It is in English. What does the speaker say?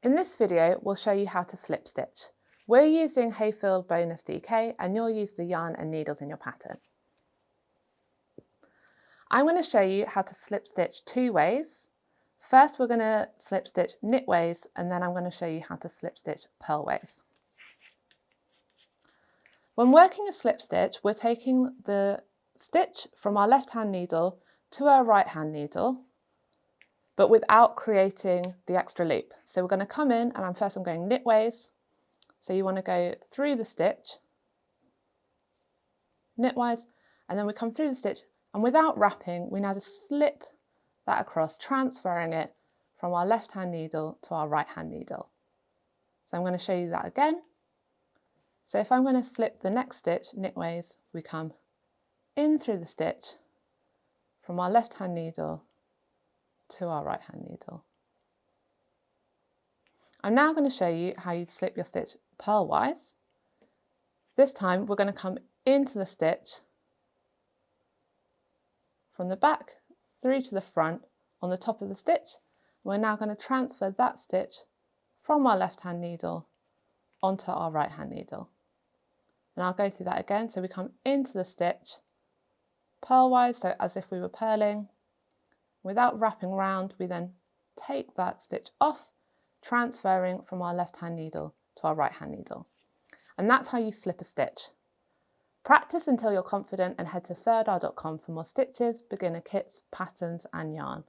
In this video, we'll show you how to slip stitch. We're using Hayfield Bonus DK and you'll use the yarn and needles in your pattern. I'm going to show you how to slip stitch two ways. First, we're going to slip stitch knit ways, and then I'm going to show you how to slip stitch purl ways. When working a slip stitch, we're taking the stitch from our left hand needle to our right hand needle, but without creating the extra loop. So we're going to come in, and I'm going knit ways. So you want to go through the stitch, knitwise, and then we come through the stitch, and without wrapping, we now just slip that across, transferring it from our left hand needle to our right hand needle. So I'm going to show you that again. So if I'm going to slip the next stitch, knitways, we come in through the stitch from our left hand needle to our right hand needle. I'm now going to show you how you'd slip your stitch purlwise. This time we're going to come into the stitch from the back through to the front on the top of the stitch. We're now going to transfer that stitch from our left hand needle onto our right hand needle. And I'll go through that again. So we come into the stitch purlwise, so as if we were purling. Without wrapping round, we then take that stitch off, transferring from our left hand needle to our right hand needle. And that's how you slip a stitch. Practice until you're confident and head to surdar.com for more stitches, beginner kits, patterns and yarn.